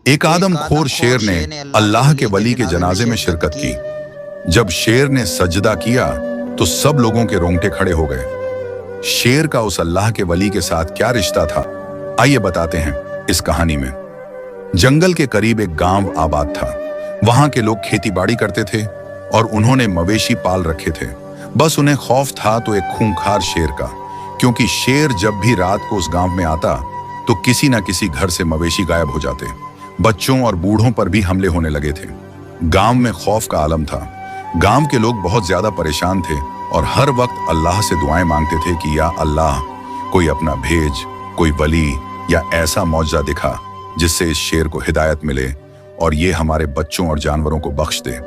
एक आदमखोर शेर ने अल्लाह के वली के जनाजे में शिरकत की। जब शेर ने सजदा किया तो सब लोगों के रोंगटे खड़े हो गए। शेर का उस अल्लाह के वली के साथ क्या रिश्ता था, आइए बताते हैं इस कहानी में। जंगल के करीब एक गांव आबाद था। वहां के लोग खेती बाड़ी करते थे और उन्होंने मवेशी पाल रखे थे। बस उन्हें खौफ था तो एक खूंखार शेर का, क्योंकि शेर जब भी रात को उस गांव में आता तो किसी न किसी घर से मवेशी गायब हो जाते। बच्चों और बूढ़ों पर भी हमले होने लगे थे। गांव में खौफ का आलम था। गांव के लोग बहुत ज्यादा परेशान थे और हर वक्त अल्लाह से दुआएं मांगते थे कि या अल्लाह, कोई अपना भेज, कोई वली या ऐसा मौजज़ा दिखा जिससे इस शेर को हिदायत मिले और ये हमारे बच्चों और जानवरों को बख्श दे।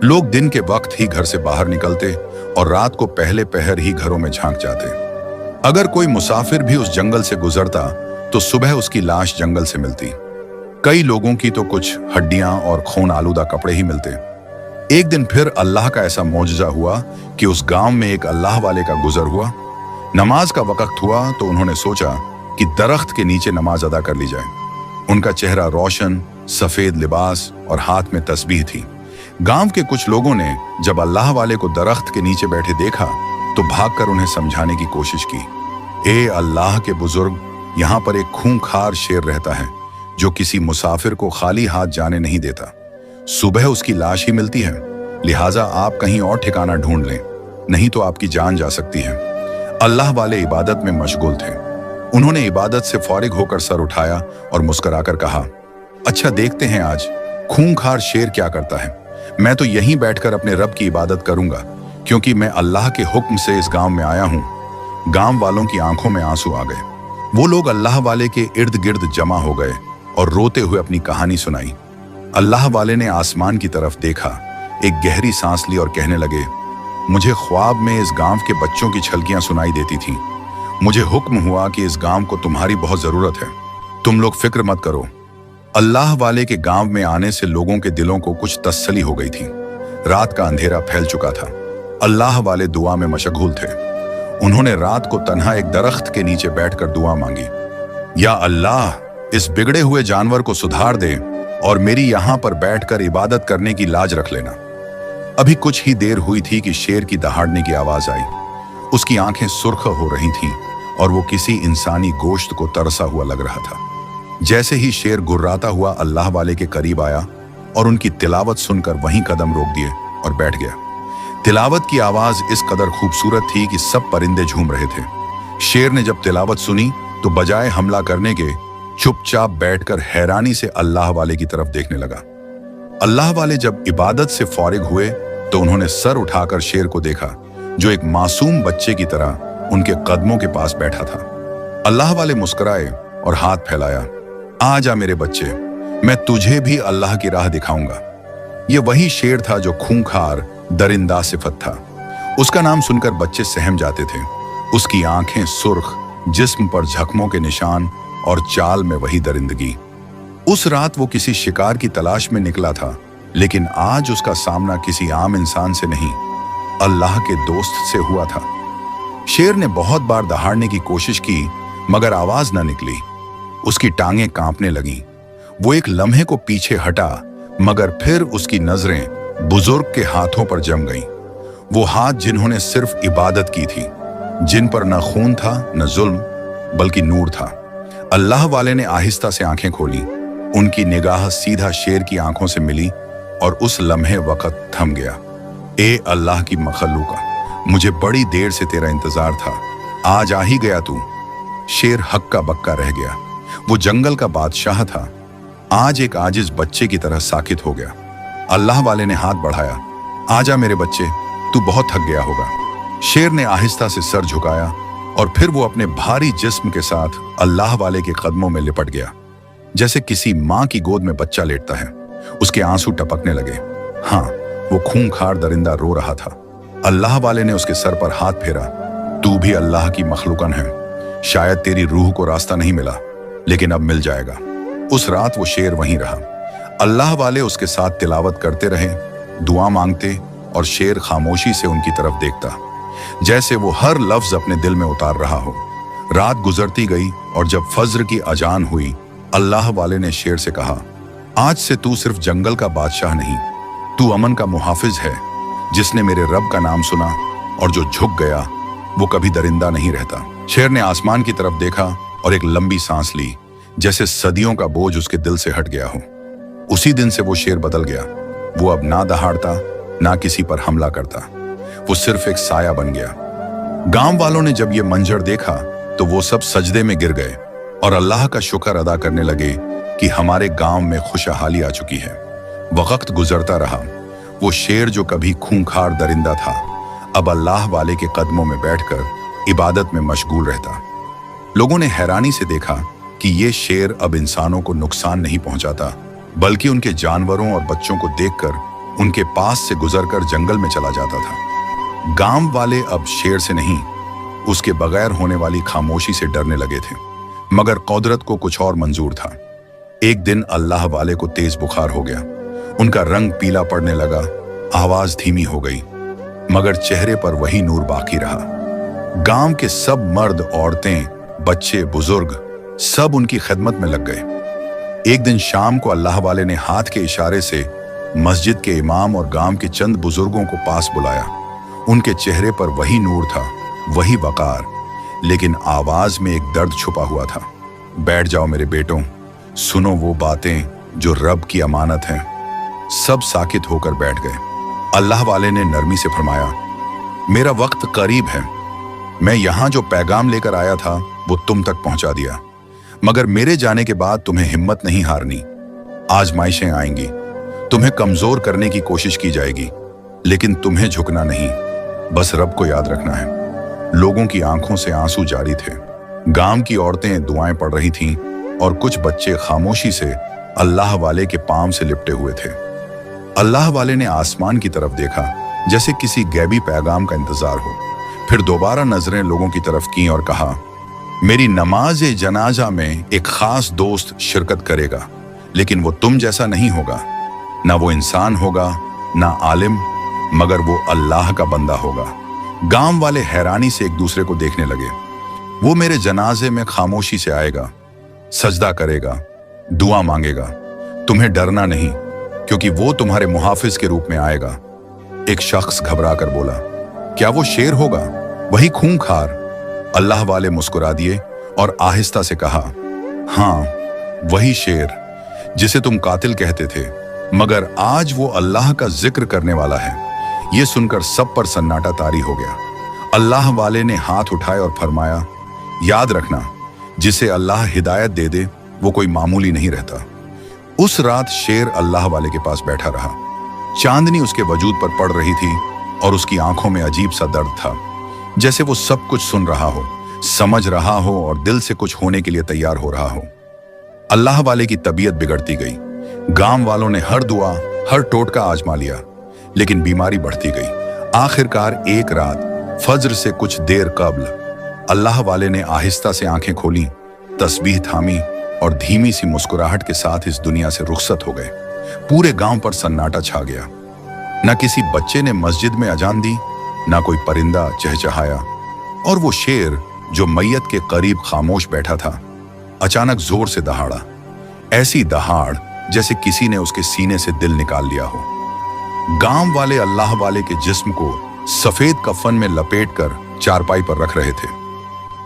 लोग दिन के वक्त ही घर से बाहर निकलते और रात को पहले पहर ही घरों में झांक जाते। अगर कोई मुसाफिर भी उस जंगल से गुजरता तो सुबह उसकी लाश जंगल से मिलती। कई लोगों की तो कुछ हड्डियां और खून आलूदा कपड़े ही मिलते। एक दिन फिर अल्लाह का ऐसा मौजज़ा हुआ कि उस गांव में एक अल्लाह वाले का गुजर हुआ। नमाज का वक्त हुआ तो उन्होंने सोचा कि दरख्त के नीचे नमाज अदा कर ली जाए। उनका चेहरा रोशन, सफेद लिबास और हाथ में तस्बीह थी। गांव के कुछ लोगों ने जब अल्लाह वाले को दरख्त के नीचे बैठे देखा तो भागकर उन्हें समझाने की कोशिश की। ए अल्लाह के बुजुर्ग, यहाँ पर एक खूंखार शेर रहता है जो किसी मुसाफिर को खाली हाथ जाने नहीं देता। सुबह उसकी लाश ही मिलती है, लिहाजा आप कहीं और ठिकाना ढूंढ लें, नहीं तो आपकी जान जा सकती है। अल्लाह वाले इबादत में मशगूल थे। उन्होंने इबादत से फारिग होकर सर उठाया और मुस्कुराकर कहा, अच्छा देखते हैं आज खूंखार शेर क्या करता है। मैं तो यहीं बैठकर अपने रब की इबादत करूंगा, क्योंकि मैं अल्लाह के हुक्म से इस गांव में आया हूं। गांव वालों की आंखों में आंसू आ गए। वो लोग अल्लाह वाले के इर्द गिर्द जमा हो गए और रोते हुए अपनी कहानी सुनाई। अल्लाह वाले ने आसमान की तरफ देखा, एक गहरी सांस ली और कहने लगे, मुझे ख्वाब में इस गांव के बच्चों की छलकियां सुनाई देती थीं। मुझे हुक्म हुआ कि इस गांव को तुम्हारी बहुत जरूरत है, तुम लोग फिक्र मत करो। अल्लाह वाले के गांव में आने से लोगों के दिलों को कुछ तसल्ली हो गई थी। रात का अंधेरा फैल चुका था। अल्लाह वाले दुआ में मशगूल थे। उन्होंने रात को तन्हा एक दरख्त के नीचे बैठकर दुआ मांगी, या अल्लाह, इस बिगड़े हुए जानवर को सुधार दे और मेरी यहां पर बैठकर इबादत करने की लाज रख लेना। अभी कुछ ही देर हुई थी कि शेर की दहाड़ने की आवाज आई। उसकी आंखें सुर्ख हो रही थीं और वो किसी इंसानी गोश्त को तरसा हुआ लग रहा था। जैसे ही शेर गुर्राता हुआ अल्लाह वाले के करीब आया और उनकी तिलावत सुनकर वहीं कदम रोक दिए और बैठ गया। तिलावत की आवाज इस कदर खूबसूरत थी कि सब परिंदे झूम रहे थे। शेर ने जब तिलावत सुनी तो बजाय हमला करने के चुपचाप बैठकर हैरानी से अल्लाह वाले की तरफ देखने लगा। अल्लाह वाले जब इबादत से फारिग हुए तो उन्होंने सर उठाकर शेर को देखा, जो एक मासूम बच्चे की तरह उनके कदमों के पास बैठा था। अल्लाह वाले मुस्कुराए और हाथ फैलाया, आ जा मेरे बच्चे, मैं तुझे भी अल्लाह की राह दिखाऊंगा। ये वही शेर था जो खूंखार दरिंदा सिफत था। उसका नाम सुनकर बच्चे सहम जाते थे। उसकी आंखें सुर्ख, जिस्म पर जख्मों के निशान और चाल में वही दरिंदगी। उस रात वो किसी शिकार की तलाश में निकला था, लेकिन आज उसका सामना किसी आम इंसान से नहीं, अल्लाह के दोस्त से हुआ था। शेर ने बहुत बार दहाड़ने की कोशिश की, मगर आवाज न निकली। उसकी टांगें कांपने लगीं। वो एक लम्हे को पीछे हटा, मगर फिर उसकी नजरें बुजुर्ग के हाथों पर जम गईं। वो हाथ जिन्होंने सिर्फ इबादत की थी, जिन पर न खून था न जुल्म, बल्कि नूर था। अल्लाह वाले ने आहिस्ता से आंखें खोली। उनकी निगाह सीधा शेर की आंखों से मिली और उस लम्हे वक्त थम गया। ए अल्लाह की मखलूका, मुझे बड़ी देर से तेरा इंतजार था, आज आ ही गया तू। शेर हक्का बक्का रह गया। वो जंगल का बादशाह था, आज एक आजिज बच्चे की तरह साकित हो गया। अल्लाह वाले ने हाथ बढ़ाया, आजा मेरे बच्चे, तू बहुत थक गया होगा। शेर ने आहिस्ता से सर झुकाया और फिर वो अपने भारी जिस्म के साथ अल्लाह वाले के कदमों में लिपट गया, जैसे किसी माँ की गोद में बच्चा लेटता है। उसके आंसू टपकने लगे। हाँ, वो खूंखार दरिंदा रो रहा था। अल्लाह वाले ने उसके सर पर हाथ फेरा, तू भी अल्लाह की मखलूकन है। शायद तेरी रूह को रास्ता नहीं मिला, लेकिन अब मिल जाएगा। उस रात वो शेर वहीं रहा। अल्लाह वाले उसके साथ तिलावत करते रहे, दुआ मांगते, और शेर खामोशी से उनकी तरफ देखता, जैसे वो हर लफ्ज अपने दिल में उतार रहा हो। रात गुजरती गई और जब फज्र की अजान हुई, अल्लाह वाले ने शेर से कहा, आज से तू सिर्फ जंगल का बादशाह नहीं, तू अमन का मुहाफिज है। जिसने मेरे रब का नाम सुना और जो झुक गया वो कभी दरिंदा नहीं रहता। शेर ने आसमान की तरफ देखा और एक लंबी सांस ली, जैसे सदियों का बोझ उसके दिल से हट गया हो। उसी दिन से वो शेर बदल गया। वो अब ना दहाड़ता, ना किसी पर हमला करता। वो सिर्फ एक साया बन गया। गांव वालों ने जब ये मंजर देखा तो वो सब सजदे में गिर गए और अल्लाह का शुक्र अदा करने लगे कि हमारे गांव में खुशहाली आ चुकी है। वक्त गुजरता रहा। वो शेर जो कभी खूंखार दरिंदा था, अब अल्लाह वाले के कदमों में बैठकर इबादत में मशगूल रहता। लोगों ने हैरानी से देखा कि ये शेर अब इंसानों को नुकसान नहीं पहुंचाता, बल्कि उनके जानवरों और बच्चों को देखकर उनके पास से गुजरकर जंगल में चला जाता था। गांव वाले अब शेर से नहीं, उसके बगैर होने वाली खामोशी से डरने लगे थे। मगर कुदरत को कुछ और मंजूर था। एक दिन अल्लाह वाले को तेज बुखार हो गया। उनका रंग पीला पड़ने लगा, आवाज धीमी हो गई, मगर चेहरे पर वही नूर बाकी रहा। गांव के सब मर्द, औरतें, बच्चे, बुजुर्ग सब उनकी खिदमत में लग गए। एक दिन शाम को अल्लाह वाले ने हाथ के इशारे से मस्जिद के इमाम और गांव के चंद बुजुर्गों को पास बुलाया। उनके चेहरे पर वही नूर था, वही वकार, लेकिन आवाज में एक दर्द छुपा हुआ था। बैठ जाओ मेरे बेटों, सुनो वो बातें जो रब की अमानत हैं। सब साकित होकर बैठ गए। अल्लाह वाले ने नरमी से फरमाया, मेरा वक्त करीब है। मैं यहां जो पैगाम लेकर आया था वो तुम तक पहुंचा दिया, मगर मेरे जाने के बाद तुम्हें हिम्मत नहीं हारनी। आजमाइशें आएंगी, तुम्हें कमजोर करने की कोशिश की जाएगी, लेकिन तुम्हें झुकना नहीं, बस रब को याद रखना है। लोगों की आंखों से आंसू जारी थे। गांव की औरतें दुआएं पढ़ रही थीं और कुछ बच्चे खामोशी से अल्लाह वाले के पांव से लिपटे हुए थे। अल्लाह वाले ने आसमान की तरफ देखा, जैसे किसी गैबी पैगाम का इंतजार हो। फिर दोबारा नजरें लोगों की तरफ की और कहा, मेरी नमाज जनाजा में एक खास दोस्त शिरकत करेगा, लेकिन वो तुम जैसा नहीं होगा। ना वो इंसान होगा, ना आलिम, मगर वो अल्लाह का बंदा होगा। गांव वाले हैरानी से एक दूसरे को देखने लगे। वो मेरे जनाजे में खामोशी से आएगा, सजदा करेगा, दुआ मांगेगा। तुम्हें डरना नहीं, क्योंकि वो तुम्हारे मुहाफिज के रूप में आएगा। एक शख्स घबरा कर बोला, क्या वो शेर होगा, वही खूंखार? अल्लाह वाले मुस्कुरा दिए और आहिस्ता से कहा, हाँ, वही शेर जिसे तुम कातिल कहते थे, मगर आज वो अल्लाह का जिक्र करने वाला है। ये सुनकर सब पर सन्नाटा तारी हो गया। अल्लाह वाले ने हाथ उठाए और फरमाया, याद रखना, जिसे अल्लाह हिदायत दे दे वो कोई मामूली नहीं रहता। उस रात शेर अल्लाह वाले के पास बैठा रहा। चांदनी उसके वजूद पर पड़ रही थी और उसकी आंखों में अजीब सा दर्द था, जैसे वो सब कुछ सुन रहा हो, समझ रहा हो और दिल से कुछ होने के लिए तैयार हो रहा हो। अल्लाह वाले की तबीयत बिगड़ती गई। गांव वालों ने हर दुआ, हर टोटका आजमा लिया, लेकिन बीमारी बढ़ती गई। आखिरकार एक रात फज्र से कुछ देर कब्ल अल्लाह वाले ने आहिस्ता से आंखें खोली, तस्बीह थामी और धीमी सी मुस्कुराहट के साथ इस दुनिया से रुखसत हो गए। पूरे गांव पर सन्नाटा छा गया। न किसी बच्चे ने मस्जिद में अजान दी, ना कोई परिंदा चहचहाया, और वो शेर जो मैयत के करीब खामोश बैठा था, अचानक जोर से दहाड़ा। ऐसी दहाड़ जैसे किसी ने उसके सीने से दिल निकाल लिया हो। गांव वाले अल्लाह वाले के जिस्म को सफेद कफन में लपेटकर चारपाई पर रख रहे थे।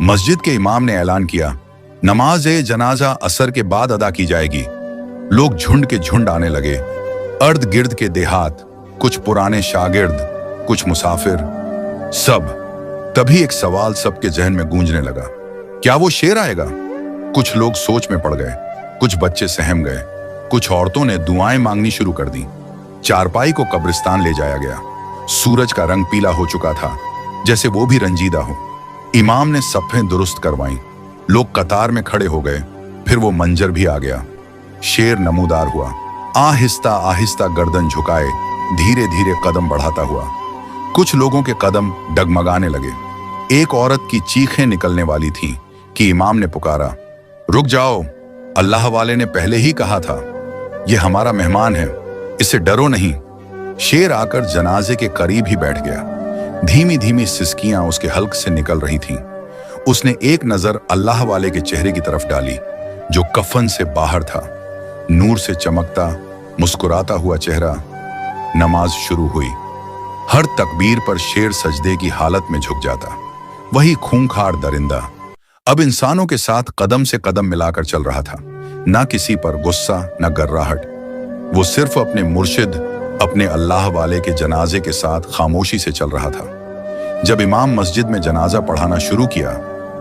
मस्जिद के इमाम ने ऐलान किया, नमाज जनाजा असर के बाद अदा की जाएगी। लोग झुंड के झुंड आने लगे। अर्द गिर्द के देहात, कुछ पुराने शागिर्द, कुछ मुसाफिर, सब। तभी एक सवाल सबके जहन में गूंजने लगा, क्या वो शेर आएगा? कुछ लोग सोच में पड़ गए, कुछ बच्चे सहम गए, कुछ औरतों ने दुआएं मांगनी शुरू कर दी। चारपाई को कब्रिस्तान ले जाया गया। सूरज का रंग पीला हो चुका था, जैसे वो भी रंजीदा हो। इमाम ने सफ़ें दुरुस्त करवाईं। लोग कतार में खड़े हो गए। फिर वो मंजर भी आ गया। शेर नमूदार हुआ, आहिस्ता आहिस्ता गर्दन झुकाए, धीरे धीरे कदम बढ़ाता हुआ। कुछ लोगों के कदम डगमगाने लगे। एक औरत की चीखें निकलने वाली थीं कि इमाम ने पुकारा, रुक जाओ, अल्लाह वाले ने पहले ही कहा था, ये हमारा मेहमान है, इससे डरो नहीं। शेर आकर जनाजे के करीब ही बैठ गया। धीमी धीमी सिसकियां उसके हल्क से निकल रही थीं। उसने एक नजर अल्लाह वाले के चेहरे की तरफ डाली, जो कफन से बाहर था। नूर से चमकता मुस्कुराता हुआ चेहरा। नमाज शुरू हुई। हर तकबीर पर शेर सजदे की हालत में झुक जाता। वही खूंखार दरिंदा अब इंसानों के साथ कदम से कदम मिलाकर चल रहा था। ना किसी पर गुस्सा, न गर्राहट। वो सिर्फ अपने मुर्शिद, अपने अल्लाह वाले के जनाजे के साथ खामोशी से चल रहा था। जब इमाम मस्जिद में जनाजा पढ़ाना शुरू किया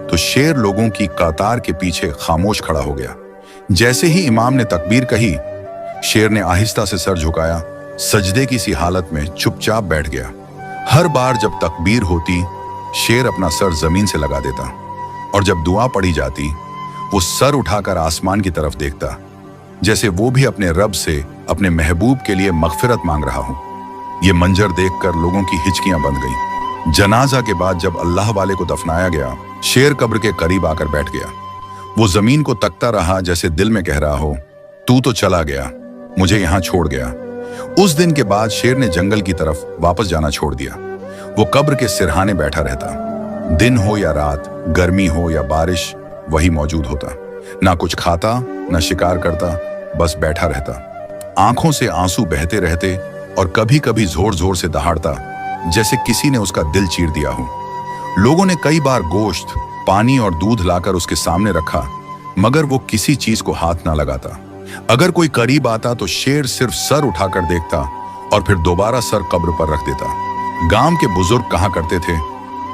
तो शेर लोगों की कतार के पीछे खामोश खड़ा हो गया। जैसे ही इमाम ने तकबीर कही, शेर ने आहिस्ता से सर झुकाया, सजदे की सी हालत में चुपचाप बैठ गया। हर बार जब तकबीर होती, शेर अपना सर जमीन से लगा देता और जब दुआ पढ़ी जाती, वो सर उठाकर आसमान की तरफ देखता, जैसे वो भी अपने रब से अपने महबूब के लिए मगफिरत मांग रहा हो। ये मंजर देखकर लोगों की हिचकियां बंध गईं। जनाजा के बाद जब अल्लाह वाले को दफनाया गया, शेर कब्र के करीब आकर बैठ गया। वो जमीन को तकता रहा, जैसे दिल में कह रहा हो, तू तो चला गया, मुझे यहां छोड़ गया। उस दिन के बाद शेर ने जंगल की तरफ वापस जाना छोड़ दिया। वो कब्र के सिरहाने बैठा रहता। दिन हो या रात, गर्मी हो या बारिश, वही मौजूद होता। ना कुछ खाता, ना शिकार करता, बस बैठा रहता। आंखों से आंसू बहते रहते और कभी कभी जोर जोर से दहाड़ता, जैसे किसी ने उसका दिल चीर दिया हो। लोगों ने कई बार गोश्त, पानी और दूध लाकर उसके सामने रखा, मगर वो किसी चीज को हाथ ना लगाता। अगर कोई करीब आता तो शेर सिर्फ सर उठाकर देखता और फिर दोबारा सर कब्र पर रख देता। गांव के बुजुर्ग कहा करते थे,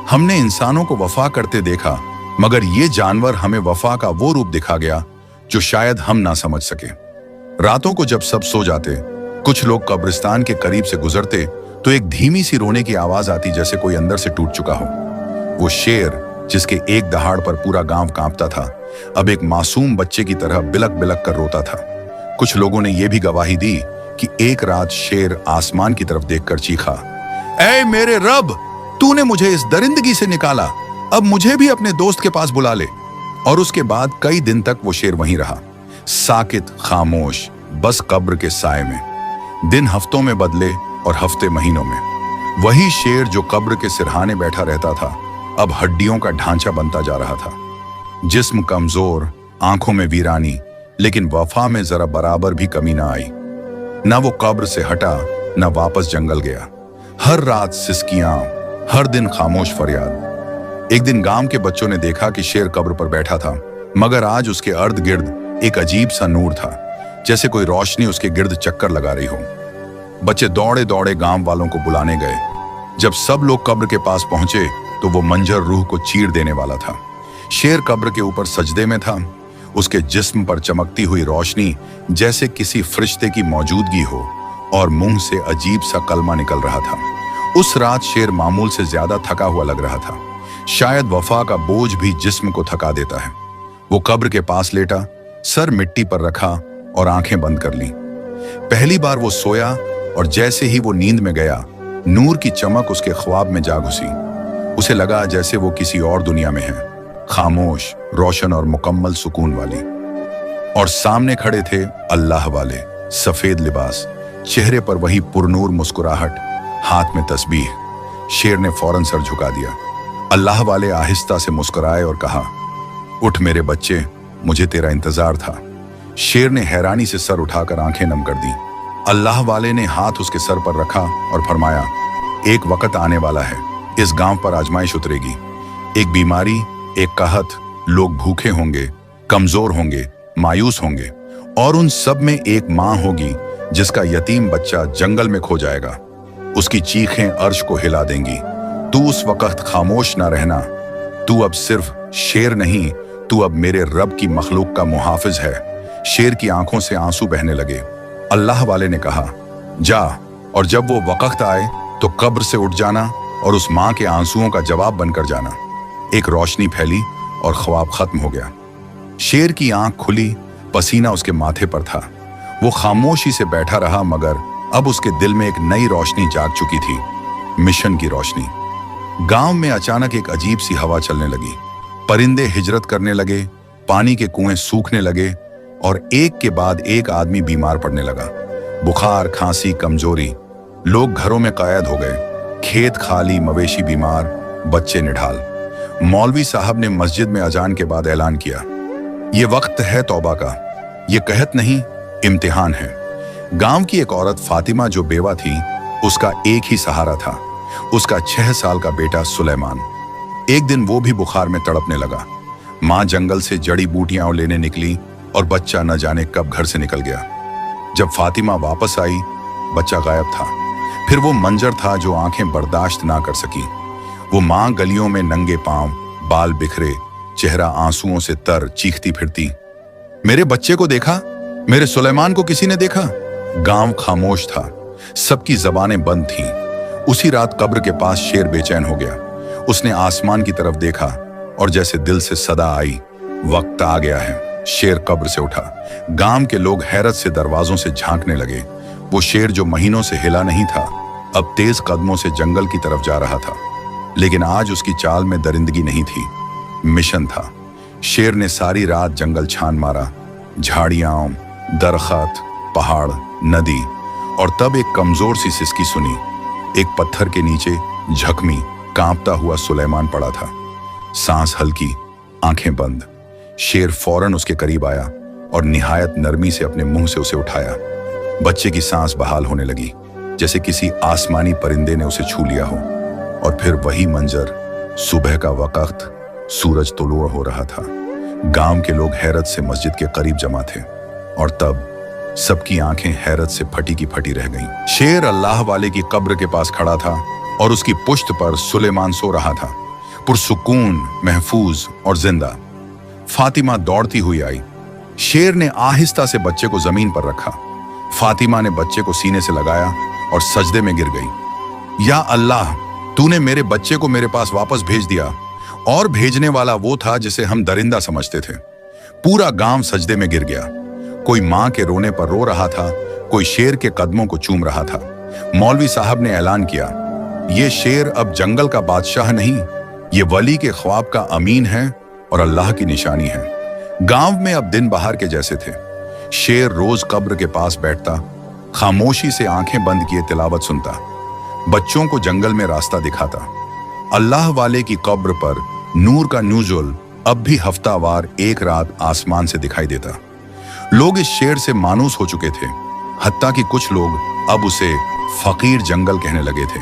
हमने इंसानों को वफा करते देखा, मगर ये जानवर हमें वफा का वो रूप दिखा गया जो शायद हम ना समझ सके। रातों को जब सब सो जाते, कुछ लोग कब्रिस्तान के करीब से गुजरते तो एक धीमी सी रोने की आवाज आती, जैसे कोई अंदर से टूट चुका हो। वो शेर, जिसके एक दहाड़ पर पूरा गांव कांपता था, अब एक मासूम बच्चे की तरह बिलक बिलक कर रोता था। कुछ लोगों ने यह भी गवाही दी कि एक रात शेर आसमान की तरफ देखकर चीखा, ऐ मेरे रब, तूने मुझे इस दरिंदगी से निकाला, अब मुझे भी अपने दोस्त के पास बुला ले। और उसके बाद कई दिन तक वो शेर वहीं रहा, साकित, खामोश, बस कब्र के साए में। दिन हफ्तों में बदले और हफ्ते महीनों में। वही शेर जो कब्र के सिरहाने बैठा रहता था, अब हड्डियों का ढांचा बनता जा रहा था। जिस्म कमजोर, आंखों में वीरानी, लेकिन वफा में जरा बराबर भी कमी ना आई। ना वो कब्र से हटा, ना वापस जंगल गया। हर रात सिसकियां, हर दिन खामोश फरियाद। एक दिन गांव के बच्चों ने देखा कि शेर कब्र पर बैठा था, मगर आज उसके अर्द गिर्द एक अजीब सा नूर था, जैसे कोई रोशनी उसके गिर्द चक्कर लगा रही हो। बच्चे दौड़े दौड़े गांव वालों को बुलाने गए। जब सब लोग कब्र के पास पहुंचे तो वो मंजर रूह को चीर देने वाला था। शेर कब्र के ऊपर सजदे में था। उसके जिस्म पर चमकती हुई रोशनी जैसे किसी फरिश्ते की मौजूदगी हो और मुंह से अजीब सा कलमा निकल रहा था। उस रात शेर मामूल से ज्यादा थका हुआ लग रहा था। शायद वफा का बोझ भी जिस्म को थका देता है। वो कब्र के पास लेटा, सर मिट्टी पर रखा और आंखें बंद कर ली। पहली बार वो सोया और जैसे ही वो नींद में गया, नूर की चमक उसके ख्वाब में जा घुसी। उसे लगा जैसे वो किसी और दुनिया में है, खामोश, रोशन और मुकम्मल सुकून वाली। और सामने खड़े थे अल्लाह वाले, सफेद लिबास, चेहरे पर वही पुरनूर मुस्कुराहट, हाथ में तस्बीह। शेर ने फौरन सर झुका दिया। अल्लाह वाले आहिस्ता से मुस्कुराए और कहा, उठ मेरे बच्चे, मुझे तेरा इंतजार था। शेर ने हैरानी से सर उठाकर आंखें नम कर दी। अल्लाह वाले ने हाथ उसके सर पर रखा और फरमाया, एक वक्त आने वाला है, इस गांव पर आजमाइश उतरेगी। एक बीमारी, एक कहत, लोग भूखे होंगे, कमजोर होंगे, मायूस होंगे, और उन सब में एक मां होगी जिसका यतीम बच्चा जंगल में खो जाएगा। उसकी चीखें अर्श को हिला देंगी। तू उस वक्त खामोश ना रहना। तू अब सिर्फ शेर नहीं, तू अब मेरे रब की मखलूक का मुहाफिज है। शेर की आंखों से आंसू बहने लगे। अल्लाह वाले ने कहा, जा, और जब वो वक्त आए तो कब्र से उठ जाना और उस मां के आंसुओं का जवाब बनकर जाना। एक रोशनी फैली और ख्वाब खत्म हो गया। शेर की आंख खुली, पसीना उसके माथे पर था। वो खामोशी से बैठा रहा, मगर अब उसके दिल में एक नई रोशनी जाग चुकी थी, मिशन की रोशनी। गांव में अचानक एक अजीब सी हवा चलने लगी। परिंदे हिजरत करने लगे, पानी के कुएं सूखने लगे और एक के बाद एक आदमी बीमार पड़ने लगा। बुखार, खांसी, कमजोरी। लोग घरों में कैद हो गए। खेत खाली, मवेशी बीमार, बच्चे निढाल। मौलवी साहब ने मस्जिद में अजान के बाद ऐलान किया, ये वक्त है तौबा का। ये कहत नहीं, इम्तिहान है। गांव की एक औरत फातिमा जो बेवा थी, उसका एक ही सहारा था, उसका 6 साल का बेटा सुलेमान। एक दिन वो भी बुखार में तड़पने लगा। माँ जंगल से जड़ी बूटियां लेने निकली और बच्चा न जाने कब घर से निकल गया। जब फातिमा वापस आई, बच्चा गायब था। फिर वो मंजर था जो आंखें बर्दाश्त ना कर सकी। वो माँ गलियों में नंगे पांव, बाल बिखरे, चेहरा आंसुओं से तर, चीखती फिरती, मेरे बच्चे को देखा? मेरे सुलेमान को किसी ने देखा? गांव खामोश था, सबकी जबानें बंद थीं। उसी रात कब्र के पास शेर बेचैन हो गया। उसने आसमान की तरफ देखा और जैसे दिल से सदा आई, वक्त आ गया है। शेर कब्र से उठा। गांव के लोग हैरत से दरवाजों से झांकने लगे। वो शेर जो महीनों से हिला नहीं था, अब तेज कदमों से जंगल की तरफ जा रहा था। लेकिन आज उसकी चाल में दरिंदगी नहीं थी, मिशन था। शेर ने सारी रात जंगल छान मारा, झाड़ियां, दरख्त, पहाड़, नदी, और तब एक कमजोर सी सिसकी सुनी। एक पत्थर के नीचे जख्मी, कांपता हुआ सुलेमान पड़ा था, सांस हल्की, आंखें बंद। शेर फौरन उसके करीब आया और निहायत नरमी से अपने मुंह से उसे उठाया। बच्चे की सांस बहाल होने लगी, जैसे किसी आसमानी परिंदे ने उसे छू लिया हो। और फिर वही मंजर, सुबह का वक्त, सूरज तुलुआ हो रहा था। गांव के लोग हैरत से मस्जिद के करीब जमा थे और तब सबकी आंखें हैरत से फटी की फटी रह गईं। शेर अल्लाह वाले की कब्र के पास खड़ा था और उसकी पुश्त पर सुलेमान सो रहा था, पुरसुकून, महफूज और जिंदा। फातिमा दौड़ती हुई आई। शेर ने आहिस्ता से बच्चे को जमीन पर रखा। फातिमा ने बच्चे को सीने से लगाया और सजदे में गिर गई। या अल्लाह, तूने मेरे बच्चे को मेरे पास वापस भेज दिया। और भेजने वाला वो था जिसे हम दरिंदा समझते थे। पूरा गांव सजदे में गिर गया। कोई मां के रोने पर रो रहा था, कोई शेर के कदमों को चूम रहा था। मौलवी साहब ने ऐलान किया, ये शेर अब जंगल का बादशाह नहीं, ये वली के ख्वाब का अमीन है और अल्लाह की निशानी है। गांव में अब दिन बहार के जैसे थे। शेर रोज कब्र के पास बैठता, खामोशी से आंखें बंद किए तिलावत सुनता, बच्चों को जंगल में रास्ता दिखाता। अल्लाह वाले की कब्र पर नूर का नुज़ुल अब भी हफ्तावार एक रात आसमान से दिखाई देता। लोग इस शेर से मानूस हो चुके थे, हत्ता कि कुछ लोग अब उसे फकीर जंगल कहने लगे थे।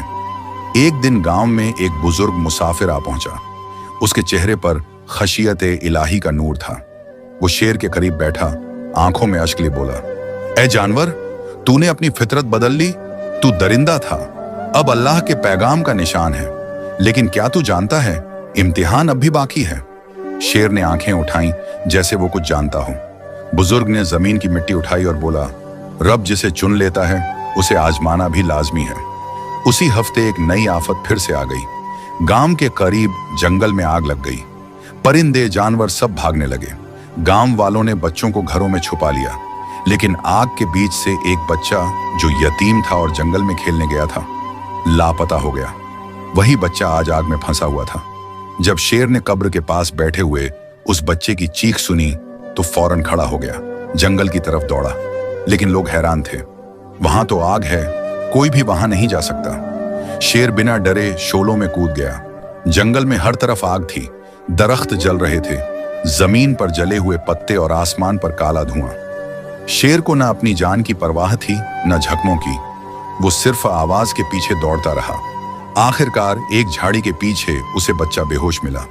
एक दिन गांव में एक बुजुर्ग मुसाफिर आ पहुंचा। उसके चेहरे पर खशियत इलाही का नूर था। वो शेर के करीब बैठा, आंखों में अश्क लिए बोला, ए जानवर, तूने अपनी फितरत बदल ली। तू दरिंदा था, अब अल्लाह के पैगाम का निशान है। लेकिन क्या तू जानता है, इम्तिहान अब भी बाकी है। शेर ने आंखें उठाई जैसे वो कुछ जानता हो। बुजुर्ग ने जमीन की मिट्टी उठाई और बोला, रब जिसे चुन लेता है उसे आजमाना भी लाजमी है। उसी हफ्ते एक नई आफत फिर से आ गई। गांव के करीब जंगल में आग लग गई। परिंदे, जानवर सब भागने लगे। गांव वालों ने बच्चों को घरों में छुपा लिया, लेकिन आग के बीच से एक बच्चा जो यतीम था और जंगल में खेलने गया था, लापता हो गया। वही बच्चा आज आग में फंसा हुआ था। जब शेर ने कब्र के पास बैठे हुए उस बच्चे की चीख सुनी तो फौरन खड़ा हो गया, जंगल की तरफ दौड़ा। लेकिन लोग हैरान थे, वहां तो आग है, कोई भी वहां नहीं जा सकता। शेर बिना डरे शोलों में कूद गया। जंगल में हर तरफ आग थी, दरख्त जल रहे थे, जमीन पर जले हुए पत्ते और आसमान पर काला धुआं। शेर को न अपनी जान की परवाह थी, न जख्मों की। वो सिर्फ आवाज के पीछे दौड़ता रहा। आखिरकार एक झाड़ी के पीछे उसे बच्चा बेहोश मिला।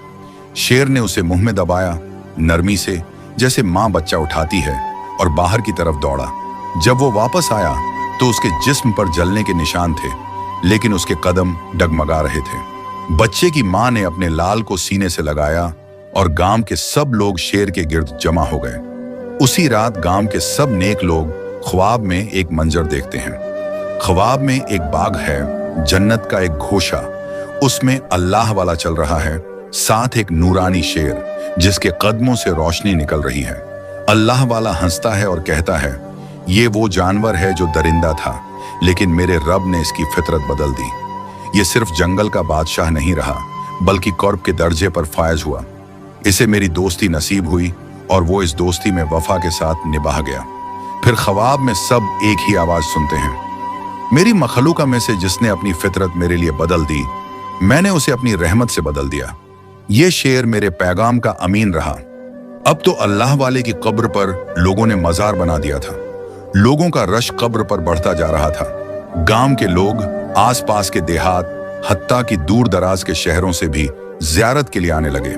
शेर ने उसे मुंह में दबाया, नरमी से, जैसे मां बच्चा उठाती है, और बाहर की तरफ दौड़ा। जब वो वापस आया तो उसके जिस्म पर जलने के निशान थे, लेकिन उसके कदम डगमगा रहे थे। बच्चे की मां ने अपने लाल को सीने से लगाया और गांव के सब लोग शेर के गिर्द जमा हो गए। उसी रात गांव के सब नेक लोग ख्वाब में एक मंजर देखते हैं। ख्वाब में एक बाग है, जन्नत का एक घोषा, उसमें अल्लाह वाला चल रहा है, साथ एक नूरानी शेर जिसके कदमों से रोशनी निकल रही है। अल्लाह वाला हंसता है और कहता है, ये वो जानवर है जो दरिंदा था, लेकिन मेरे रब ने इसकी फितरत बदल दी। ये सिर्फ जंगल का बादशाह नहीं रहा, बल्कि कर्ब के दर्जे पर फायज हुआ। इसे मेरी दोस्ती नसीब हुई और वो इस दोस्ती में वफा के साथ निभा गया। फिर ख्वाब में सब एक ही आवाज सुनते हैं, मेरी मखलूका में से जिसने अपनी फितरत मेरे लिए बदल दी, मैंने उसे अपनी रहमत से बदल दिया। ये शेर मेरे पैगाम का अमीन रहा। अब तो अल्लाह वाले की कब्र पर लोगों ने मजार बना दिया था। लोगों का रश कब्र पर बढ़ता जा रहा था। गांव के लोग, आसपास के देहात, हत्ता कि दूर दराज के शहरों से भी ज़ियारत के लिए आने लगे।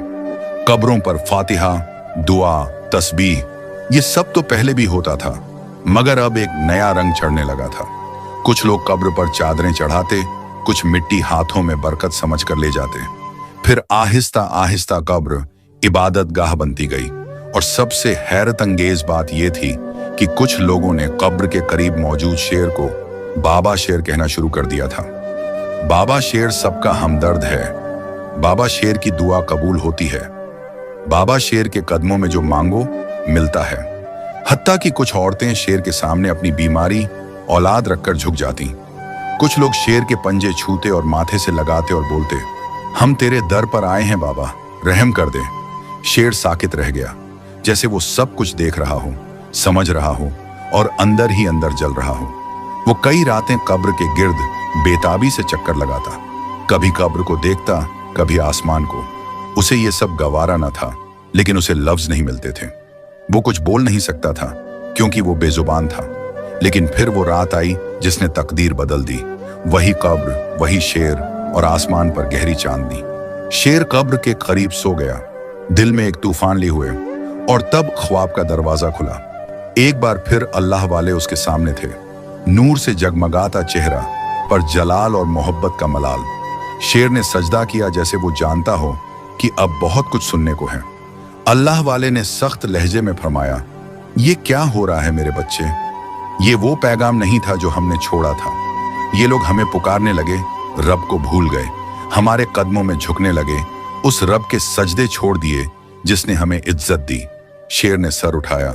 कब्रों पर फातिहा, दुआ, तस्बीह, ये सब तो पहले भी होता था, मगर अब एक नया रंग चढ़ने लगा था। कुछ लोग कब्र पर चादरें चढ़ाते, कुछ मिट्टी हाथों में बरकत समझ कर ले जाते। फिर आहिस्ता आहिस्ता कब्र इबादत गाह बनती गई। और सबसे हैरत अंगेज बात यह थी कि कुछ लोगों ने कब्र के करीब मौजूद शेर को बाबा शेर कहना शुरू कर दिया था। बाबा शेर सबका हमदर्द है, बाबा शेर की दुआ कबूल होती है, बाबा शेर के कदमों में जो मांगो मिलता है। हत्ता कि कुछ औरतें शेर के सामने अपनी बीमारी औलाद रखकर झुक जाती। कुछ लोग शेर के पंजे छूते और माथे से लगाते और बोलते, हम तेरे दर पर आए हैं बाबा, रहम कर दे। शेर साकित रह गया, जैसे वो सब कुछ देख रहा हो, समझ रहा हो और अंदर ही अंदर जल रहा हो। वो कई रातें कब्र के गिर्द बेताबी से चक्कर लगाता, कभी कब्र को देखता, कभी आसमान को। उसे ये सब गवारा न था, लेकिन उसे लफ्ज नहीं मिलते थे। वो कुछ बोल नहीं सकता था क्योंकि वो बेजुबान था। लेकिन फिर वो रात आई जिसने तकदीर बदल दी। वही कब्र, वही शेर और आसमान पर गहरी चांदनी। शेर कब्र के करीब सो गया, दिल में एक तूफान लिए हुए, और तब ख्वाब का दरवाजा खुला। एक बार फिर अल्लाह वाले उसके सामने थे, नूर से जगमगाता चेहरा पर जलाल और मोहब्बत का मलाल। शेर ने सजदा किया जैसे वो जानता हो कि अब बहुत कुछ सुनने को है। अल्लाह वाले ने सख्त लहजे में फरमाया, ये क्या हो रहा है मेरे बच्चे? ये वो पैगाम नहीं था जो हमने छोड़ा था। ये लोग हमें पुकारने लगे, रब को भूल गए, हमारे कदमों में झुकने लगे, उस रब के सजदे छोड़ दिए जिसने हमें इज्जत दी। शेर ने सर उठाया,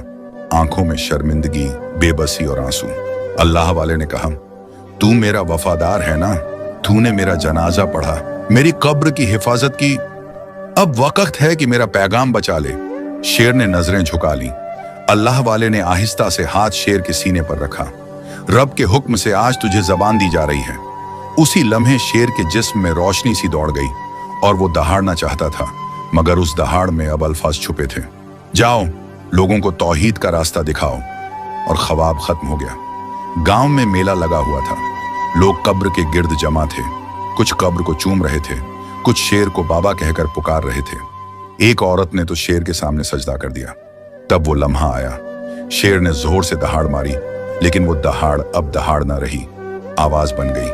आंखों में शर्मिंदगी, बेबसी और आंसू। अल्लाह वाले ने कहा, तू मेरा वफादार है ना? तूने मेरा जनाजा पढ़ा, मेरी कब्र की हिफाजत की, अब वक्त है कि मेरा पैगाम बचा ले। शेर ने नजरें झुका ली। अल्लाह वाले ने आहिस्ता से हाथ शेर के सीने पर रखा। रब के हुक्म से आज तुझे जबान दी जा रही है। उसी लम्हे शेर के जिस्म में रोशनी सी दौड़ गई और वो दहाड़ना चाहता था, मगर उस दहाड़ में अब अल्फाज छुपे थे। जाओ, लोगों को तौहीद का रास्ता दिखाओ। और ख्वाब खत्म हो गया। गांव में मेला लगा हुआ था। लोग कब्र के गिर्द जमा थे, कुछ कब्र को चूम रहे थे, कुछ शेर को बाबा कहकर पुकार रहे थे। एक औरत ने तो शेर के सामने सजदा कर दिया। तब वो लम्हा आया, शेर ने जोर से दहाड़ मारी, लेकिन वो दहाड़ अब दहाड़ ना रही, आवाज बन गई,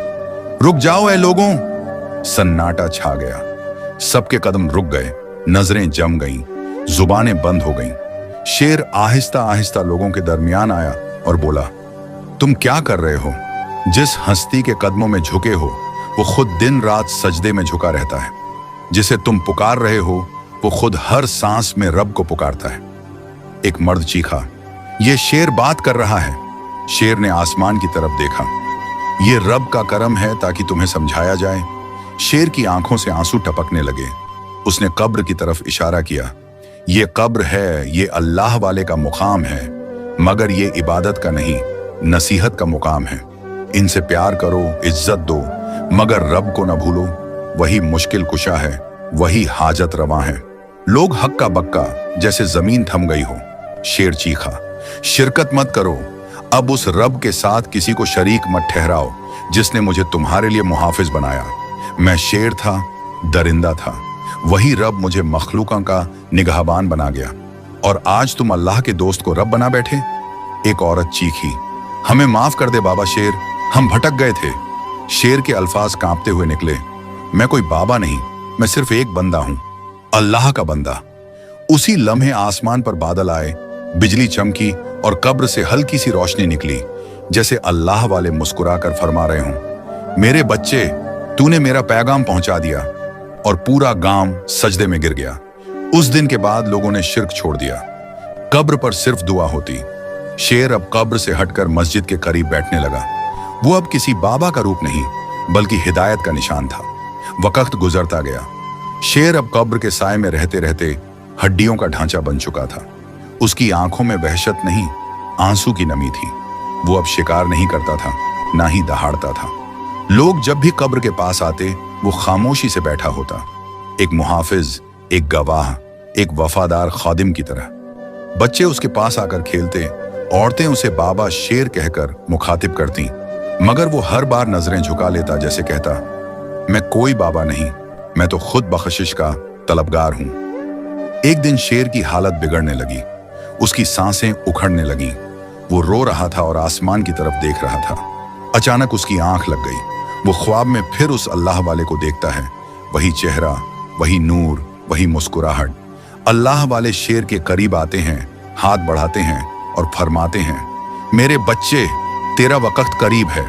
रुक जाओ ऐ लोगों। सन्नाटा छा गया, सबके कदम रुक गए, नजरें जम गईं, जुबानें बंद हो गईं। शेर आहिस्ता आहिस्ता लोगों के दरमियान आया और बोला, तुम क्या कर रहे हो? जिस हस्ती के कदमों में झुके हो वो खुद दिन रात सजदे में झुका रहता है। जिसे तुम पुकार रहे हो वो खुद हर सांस में रब को पुकारता है। एक मर्द चीखा, ये शेर बात कर रहा है। शेर ने आसमान की तरफ देखा, ये रब का करम है ताकि तुम्हें समझाया जाए। शेर की आंखों से आंसू टपकने लगे। उसने कब्र की तरफ इशारा किया, ये कब्र है, ये अल्लाह वाले का मुकाम है, मगर ये इबादत का नहीं, नसीहत का मुकाम है। इनसे प्यार करो, इज्जत दो, मगर रब को न भूलो। वही मुश्किल कुशा है, वही हाजत रवा है। लोग हक्का बक्का जैसे जमीन थम गई हो। शेर चीखा, शिरकत मत करो, अब उस रब के साथ किसी को शरीक मत ठहराओ जिसने मुझे तुम्हारे लिए मुहाफिज बनाया। मैं शेर था, दरिंदा था, वही रब मुझे मखलूकों का निगहबान बना गया, और आज तुम अल्लाह के दोस्त को रब बना बैठे। एक औरत चीखी, हमें माफ कर दे बाबा शेर, हम भटक गए थे। शेर के अल्फाज कांपते हुए निकले, मैं कोई बाबा नहीं, मैं सिर्फ एक बंदा हूं, अल्लाह का बंदा। उसी लम्हे आसमान पर बादल आए, बिजली चमकी और कब्र से हल्की सी रोशनी निकली, जैसे अल्लाह वाले मुस्कुराकर फरमा रहे हों, मेरे बच्चे, तूने मेरा पैगाम पहुंचा दिया। और पूरा गांव सजदे में गिर गया। उस दिन के बाद लोगों ने शिर्क छोड़ दिया। कब्र पर सिर्फ दुआ होती। शेर अब कब्र से हटकर मस्जिद के करीब बैठने लगा। वो अब किसी बाबा का रूप नहीं, बल्कि हिदायत का निशान था। वक्त गुजरता गया। शेर अब कब्र के साए में रहते रहते हड्डियों का ढांचा बन चुका था। उसकी आंखों में वहशत नहीं, आंसू की नमी थी। वो अब शिकार नहीं करता था, ना ही दहाड़ता था। लोग जब भी कब्र के पास आते वो खामोशी से बैठा होता, एक मुहाफिज, एक गवाह, एक वफादार खादिम की तरह। बच्चे उसके पास आकर खेलते औरतें उसे बाबा शेर कहकर मुखातिब करती, मगर वो हर बार नजरें झुका लेता, जैसे कहता, मैं कोई बाबा नहीं, मैं तो खुद बख्शिश का तलबगार हूं। एक दिन शेर की हालत बिगड़ने लगी, उसकी सांसें उखड़ने लगी। वो रो रहा था और आसमान की तरफ देख रहा था। अचानक उसकी आंख लग गई। वो ख्वाब में फिर उस अल्लाह वाले को देखता है। वही चेहरा, वही नूर, वही मुस्कुराहट। अल्लाह वाले शेर के करीब आते हैं, हाथ बढ़ाते हैं और फरमाते हैं, मेरे बच्चे, तेरा वक्त करीब है।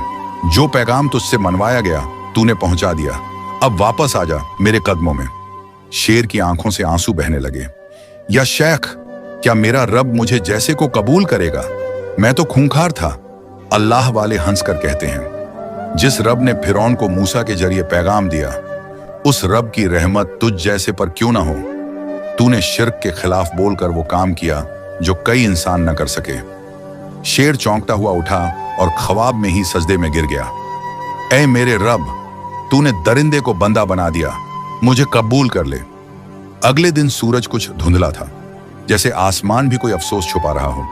जो पैगाम तुझसे मनवाया गया तूने पहुंचा दिया। अब वापस आ जा मेरे कदमों में। शेर की आंखों से आंसू बहने लगे। या शेख, क्या मेरा रब मुझे जैसे को कबूल करेगा? मैं तो खूंखार था। अल्लाह वाले हंसकर कहते हैं, जिस रब ने फिरौन को मूसा के जरिए पैगाम दिया, उस रब की रहमत तुझ जैसे पर क्यों ना हो। तूने शिर्क के खिलाफ बोलकर वो काम किया जो कई इंसान न कर सके। शेर चौंकता हुआ उठा और ख्वाब में ही सजदे में गिर गया। ऐ मेरे रब, तूने दरिंदे को बंदा बना दिया, मुझे कबूल कर ले। अगले दिन सूरज कुछ धुंधला था, जैसे आसमान भी कोई अफसोस छुपा रहा हो।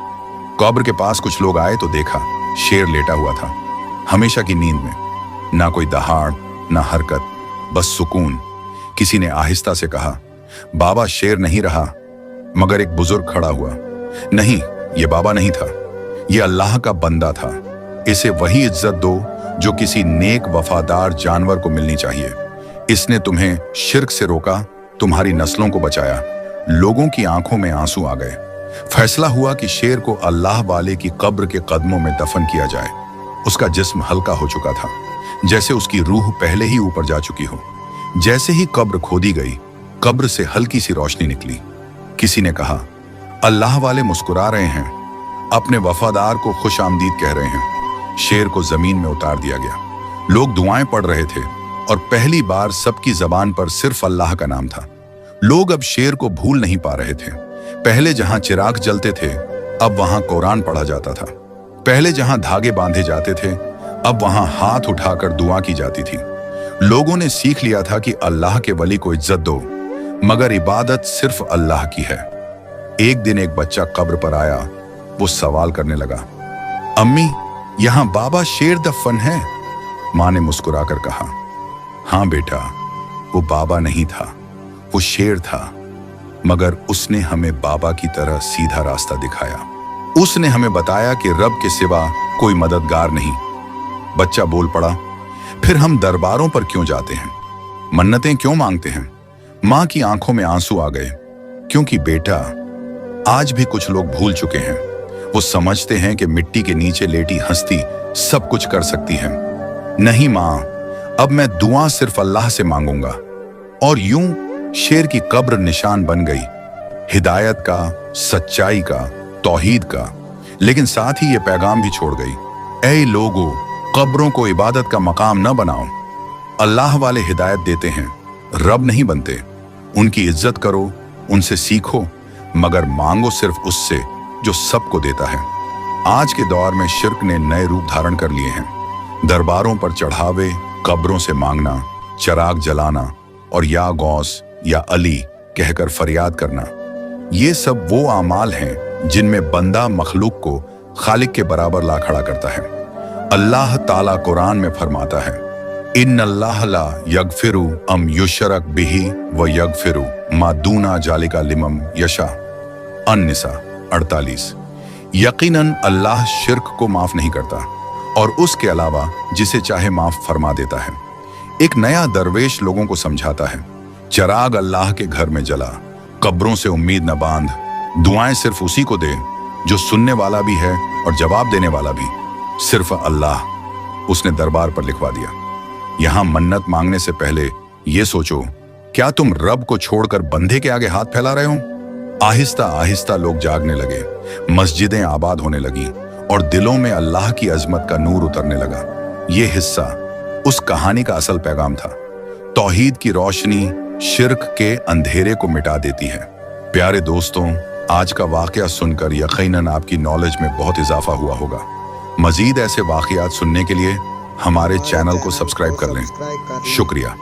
कब्र के पास कुछ लोग आए तो देखा शेर लेटा हुआ था, हमेशा की नींद में। ना कोई दहाड़, ना हरकत, बस सुकून। किसी ने आहिस्ता से कहा, बाबा शेर नहीं रहा। मगर एक बुजुर्ग खड़ा हुआ, नहीं, ये बाबा नहीं था, ये अल्लाह का बंदा था। इसे वही इज्जत दो जो किसी नेक वफादार जानवर को मिलनी चाहिए। इसने तुम्हें शिर्क से रोका, तुम्हारी नस्लों को बचाया। लोगों की आंखों में आंसू आ गए। फैसला हुआ कि शेर को अल्लाह वाले की कब्र के कदमों में दफन किया जाए। उसका जिस्म हल्का हो चुका था, जैसे उसकी रूह पहले ही ऊपर जा चुकी हो। जैसे ही कब्र खोदी गई, कब्र से हल्की सी रोशनी निकली। किसी ने कहा, अल्लाह वाले मुस्कुरा रहे हैं, अपने वफादार को खुश आमदीद कह रहे हैं। शेर को जमीन में उतार दिया गया। लोग दुआएं पढ़ रहे थे और पहली बार सबकी जबान पर सिर्फ अल्लाह का नाम था। लोग अब शेर को भूल नहीं पा रहे थे। पहले जहां चिराग जलते थे, अब वहां कुरान पढ़ा जाता था। पहले जहां धागे बांधे जाते थे, अब वहां हाथ उठाकर दुआ की जाती थी। लोगों ने सीख लिया था कि अल्लाह के वली को इज्जत दो, मगर इबादत सिर्फ अल्लाह की है। एक दिन एक बच्चा कब्र पर आया। वो सवाल करने लगा, अम्मी, यहां बाबा शेर दफन है? मां ने मुस्कुराकर कहा, हाँ बेटा, वो बाबा नहीं था, वो शेर था। मगर उसने हमें बाबा की तरह सीधा रास्ता दिखाया। उसने हमें बताया कि रब के सिवा कोई मददगार नहीं। बच्चा बोल पड़ा, फिर हम दरबारों पर क्यों जाते हैं, मन्नतें क्यों मांगते हैं? मां की आंखों में आंसू आ गए, क्योंकि बेटा, आज भी कुछ लोग भूल चुके हैं। वो समझते हैं कि मिट्टी के नीचे लेटी हस्ती सब कुछ कर सकती है। नहीं मां, अब मैं दुआ सिर्फ अल्लाह से मांगूंगा। और यूं शेर की कब्र निशान बन गई, हिदायत का, सच्चाई का, तौहीद का। लेकिन साथ ही ये पैगाम भी छोड़ गई, ऐ लोगों, कब्रों को इबादत का मकाम न बनाओ। अल्लाह वाले हिदायत देते हैं, रब नहीं बनते। उनकी इज्जत करो, उनसे सीखो, मगर मांगो सिर्फ उससे जो सबको देता है। आज के दौर में शिर्क ने नए रूप धारण कर लिए हैं। दरबारों पर चढ़ावे, कब्रों से मांगना, चिराग जलाना और या गौस या अली कहकर फरियाद करना, ये सब वो आमाल हैं जिनमें बंदा मखलूक को खालिक के बराबर ला खड़ा करता है। अल्लाह ताला कुरान में फरमाता है, इन्नल्लाह ला यगफिरु अम युशरक बिही व यगफिरु मा दूना जालिका लिमन यशा। अन-निसा 48। यकीनन अल्लाह शिर्क को माफ नहीं करता और उसके अलावा जिसे चाहे माफ फरमा देता है। एक नया दरवेश लोगों को समझाता है, चिराग अल्लाह के घर में जला, कब्रों से उम्मीद न बांध, दुआएं सिर्फ उसी को दे जो सुनने वाला भी है और जवाब देने वाला भी, सिर्फ अल्लाह। उसने दरबार पर लिखवा दिया। यहां मन्नत मांगने से पहले ये सोचो, क्या तुम रब को छोड़कर बंधे के आगे हाथ फैला रहे हो? आहिस्ता आहिस्ता लोग जागने लगे, मस्जिदें आबाद होने लगी और दिलों में अल्लाह की अजमत का नूर उतरने लगा। ये हिस्सा उस कहानी का असल पैगाम था। तौहीद की रोशनी शिर्क के अंधेरे को मिटा देती है। प्यारे दोस्तों, आज का वाकया सुनकर यकीनन आपकी नॉलेज में बहुत इजाफा हुआ होगा। मजीद ऐसे वाकयात सुनने के लिए हमारे चैनल को सब्सक्राइब कर लें। शुक्रिया।